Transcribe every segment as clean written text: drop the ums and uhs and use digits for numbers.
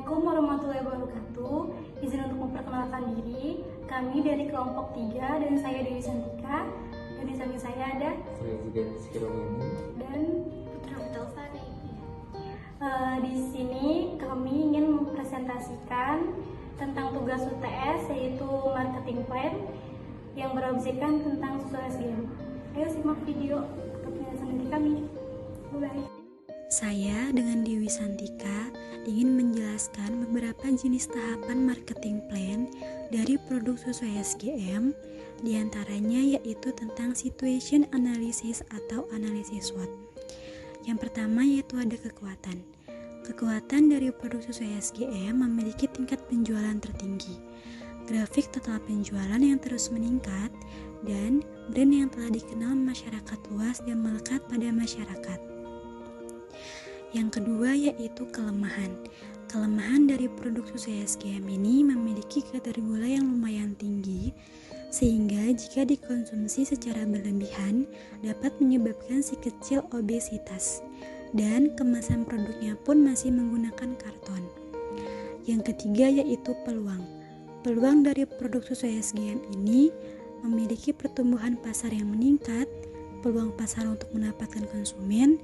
Assalamualaikum warahmatullahi wabarakatuh. Izin untuk memperkenalkan diri. Kami dari kelompok 3 dan saya Dewi Santika. Dan di samping saya ada Saya juga Sikiromeni dan Putra Vitalsari. Di sini kami ingin mempresentasikan tentang tugas UTS, yaitu marketing plan yang berobjekkan tentang susu SGM. Ayo simak video atau penjelasan dari kami. Bye. Saya dengan Dewi Santika ingin menjelaskan beberapa jenis tahapan marketing plan dari produk susu SGM, diantaranya yaitu tentang situation analysis atau analisis SWOT. Yang pertama yaitu ada kekuatan. Kekuatan dari produk susu SGM memiliki tingkat penjualan tertinggi, grafik total penjualan yang terus meningkat, dan brand yang telah dikenal masyarakat luas dan melekat pada masyarakat. Yang kedua yaitu kelemahan. Kelemahan dari produk susu SGM ini memiliki kadar gula yang lumayan tinggi, sehingga jika dikonsumsi secara berlebihan dapat menyebabkan si kecil obesitas, dan kemasan produknya pun masih menggunakan karton. Yang ketiga yaitu peluang. Peluang dari produk susu SGM ini memiliki pertumbuhan pasar yang meningkat, peluang pasar untuk mendapatkan konsumen,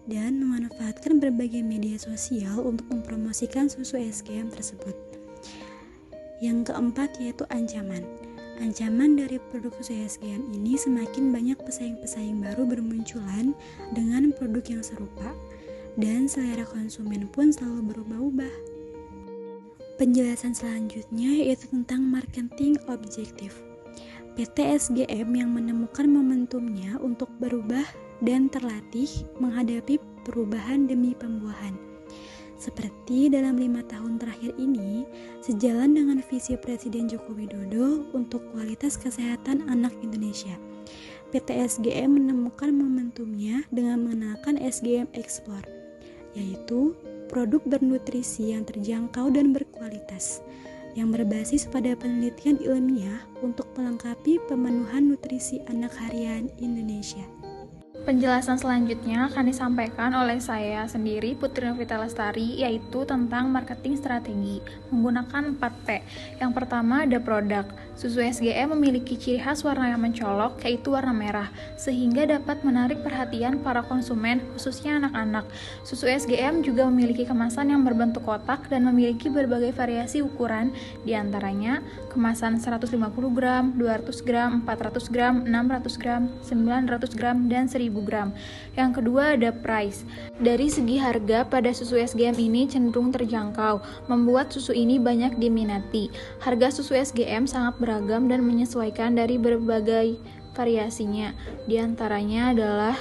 dan memanfaatkan berbagai media sosial untuk mempromosikan susu SGM tersebut. Yang keempat yaitu ancaman. Ancaman dari produk susu SGM ini semakin banyak pesaing-pesaing baru bermunculan dengan produk yang serupa, dan selera konsumen pun selalu berubah-ubah. Penjelasan selanjutnya yaitu tentang marketing objektif. PT SGM yang menemukan momentumnya untuk berubah dan terlatih menghadapi perubahan demi pembuahan. Seperti dalam 5 tahun terakhir ini, sejalan dengan visi Presiden Joko Widodo untuk kualitas kesehatan anak Indonesia, PT SGM menemukan momentumnya dengan mengenalkan SGM Explore, yaitu produk bernutrisi yang terjangkau dan berkualitas, yang berbasis pada penelitian ilmiah untuk melengkapi pemenuhan nutrisi anak harian Indonesia. Penjelasan selanjutnya akan disampaikan oleh saya sendiri, Putri Novita Lestari, yaitu tentang marketing strategi menggunakan 4P. Yang pertama ada produk. Susu SGM memiliki ciri khas warna yang mencolok, yaitu warna merah, sehingga dapat menarik perhatian para konsumen, khususnya anak-anak. Susu SGM juga memiliki kemasan yang berbentuk kotak dan memiliki berbagai variasi ukuran, diantaranya kemasan 150 gram, 200 gram, 400 gram, 600 gram, 900 gram, dan 1000 gram. Yang kedua ada price. Dari segi harga pada susu SGM ini cenderung terjangkau, membuat susu ini banyak diminati. Harga susu SGM sangat beragam dan menyesuaikan dari berbagai variasinya. Di antaranya adalah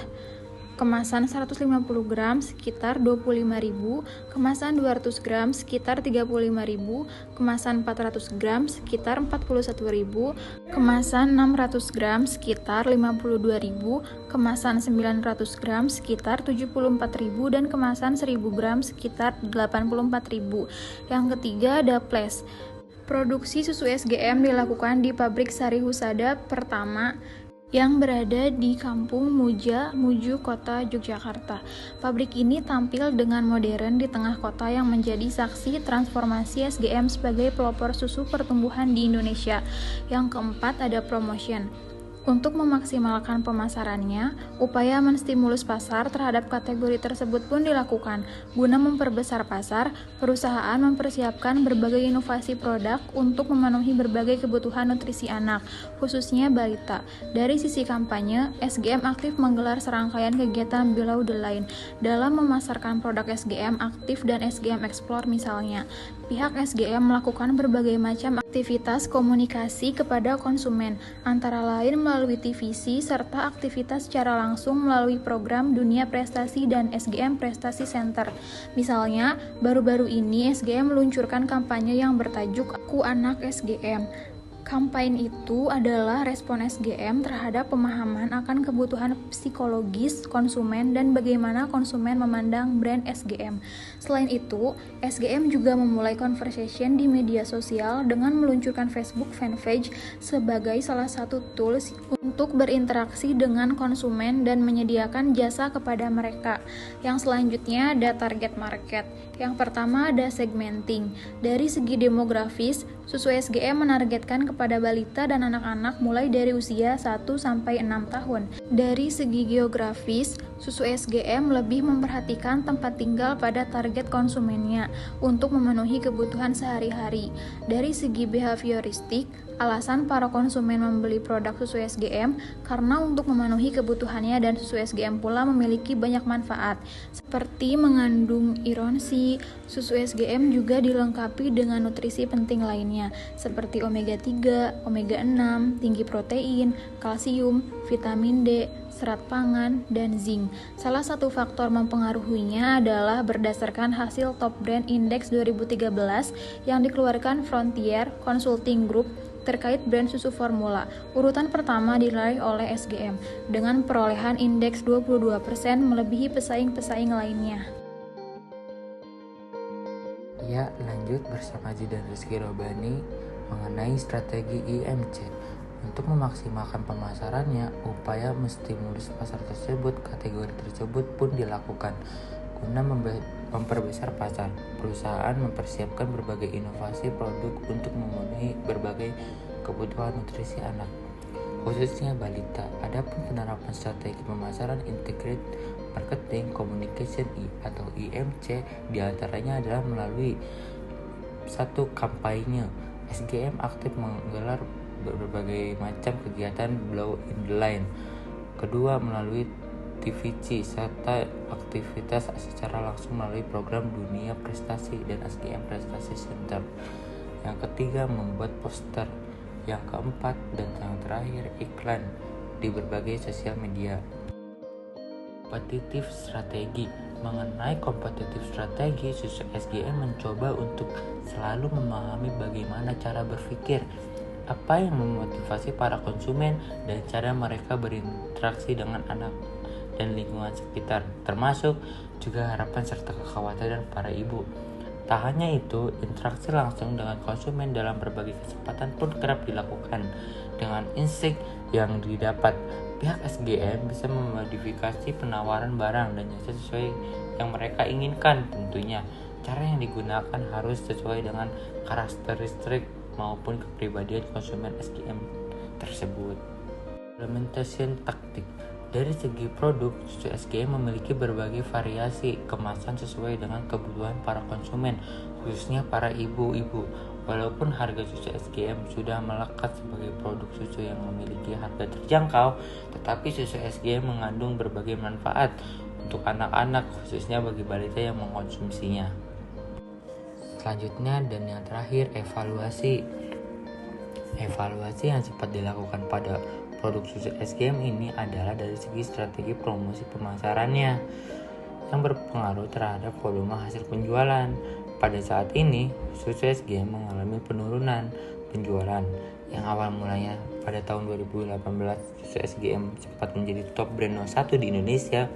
kemasan 150 gram sekitar 25.000, kemasan 200 gram sekitar 35.000, kemasan 400 gram sekitar 41.000, kemasan 600 gram sekitar 52.000, kemasan 900 gram sekitar 74.000, dan kemasan 1000 gram sekitar 84.000. Yang ketiga ada flash. Produksi susu SGM dilakukan di pabrik Sari Husada pertama yang berada di Kampung Muju, Kota Yogyakarta. Pabrik ini tampil dengan modern di tengah kota yang menjadi saksi transformasi SGM sebagai pelopor susu pertumbuhan di Indonesia. Yang keempat ada promotion. Untuk memaksimalkan pemasarannya, upaya menstimulus pasar terhadap kategori tersebut pun dilakukan. Guna memperbesar pasar, perusahaan mempersiapkan berbagai inovasi produk untuk memenuhi berbagai kebutuhan nutrisi anak, khususnya balita. Dari sisi kampanye, SGM aktif menggelar serangkaian kegiatan below the line. Dalam memasarkan produk SGM aktif dan SGM Explore misalnya, pihak SGM melakukan berbagai macam aktivitas komunikasi kepada konsumen, antara lain melalui TVC serta aktivitas secara langsung melalui program Dunia Prestasi dan SGM Prestasi Center. Misalnya, baru-baru ini SGM meluncurkan kampanye yang bertajuk Aku Anak SGM. Kampanye itu adalah respon SGM terhadap pemahaman akan kebutuhan psikologis konsumen dan bagaimana konsumen memandang brand SGM. Selain itu, SGM juga memulai conversation di media sosial dengan meluncurkan Facebook fanpage sebagai salah satu tools untuk berinteraksi dengan konsumen dan menyediakan jasa kepada mereka. Yang selanjutnya ada target market. Yang pertama ada segmenting. Dari segi demografis, susu SGM menargetkan kepada balita dan anak-anak mulai dari usia 1 sampai 6 tahun. Dari segi geografis, susu SGM lebih memperhatikan tempat tinggal pada target konsumennya untuk memenuhi kebutuhan sehari-hari. Dari segi behavioristik, alasan para konsumen membeli produk susu SGM karena untuk memenuhi kebutuhannya, dan susu SGM pula memiliki banyak manfaat seperti mengandung ironsi. Susu SGM juga dilengkapi dengan nutrisi penting lainnya seperti omega 3, omega 6, tinggi protein, kalsium, vitamin D, serat pangan, dan zinc. Salah satu faktor mempengaruhinya adalah berdasarkan hasil Top Brand Index 2013 yang dikeluarkan Frontier Consulting Group terkait brand susu formula. Urutan pertama diraih oleh SGM dengan perolehan indeks 22% melebihi pesaing-pesaing lainnya. Ya, lanjut bersama Zidan Rizky Robani mengenai strategi IMC. Untuk memaksimalkan pemasarannya, upaya menstimulus pasar tersebut, kategori tersebut pun dilakukan. Guna memperbesar pasar, perusahaan mempersiapkan berbagai inovasi produk untuk memenuhi berbagai kebutuhan nutrisi anak, khususnya balita. Adapun penerapan strategi pemasaran Integrated Marketing Communication atau IMC diantaranya adalah melalui satu, kampanye. SGM aktif menggelar berbagai macam kegiatan Blow in the Line. Kedua, melalui TVC serta aktivitas secara langsung melalui program Dunia Prestasi dan SGM Prestasi Center. Yang ketiga, membuat poster. Yang keempat dan yang terakhir, iklan di berbagai sosial media. Kompetitif strategi. Mengenai kompetitif strategi, susu SGM mencoba untuk selalu memahami bagaimana cara berpikir, apa yang memotivasi para konsumen, dan cara mereka berinteraksi dengan anak dan lingkungan sekitar, termasuk juga harapan serta kekhawatiran para ibu. Tak hanya itu, interaksi langsung dengan konsumen dalam berbagai kesempatan pun kerap dilakukan. Dengan insight yang didapat, pihak SGM bisa memodifikasi penawaran barang dan jasa sesuai yang mereka inginkan. Tentunya, cara yang digunakan harus sesuai dengan karakteristik maupun kepribadian konsumen SGM tersebut. Implementation taktik. Dari segi produk, susu SGM memiliki berbagai variasi kemasan sesuai dengan kebutuhan para konsumen, khususnya para ibu-ibu. Walaupun harga susu SGM sudah melekat sebagai produk susu yang memiliki harga terjangkau, tetapi susu SGM mengandung berbagai manfaat untuk anak-anak, khususnya bagi balita yang mengkonsumsinya. Selanjutnya dan yang terakhir, evaluasi. Evaluasi yang cepat dilakukan pada produk susu SGM ini adalah dari segi strategi promosi pemasarannya yang berpengaruh terhadap volume hasil penjualan. Pada saat ini, susu SGM mengalami penurunan penjualan yang awal mulanya pada tahun 2018 susu SGM sempat menjadi top brand nomor 1 di Indonesia.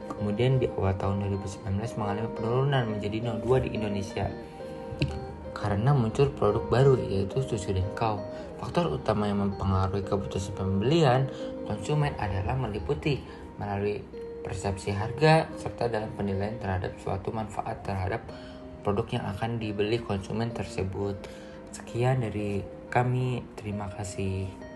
Kemudian di awal tahun 2019 mengalami penurunan menjadi nomor 2 di Indonesia karena muncul produk baru yaitu susu Denkau. Faktor utama yang mempengaruhi keputusan pembelian konsumen adalah meliputi melalui persepsi harga serta dalam penilaian terhadap suatu manfaat terhadap produk yang akan dibeli konsumen tersebut. Sekian dari kami, terima kasih.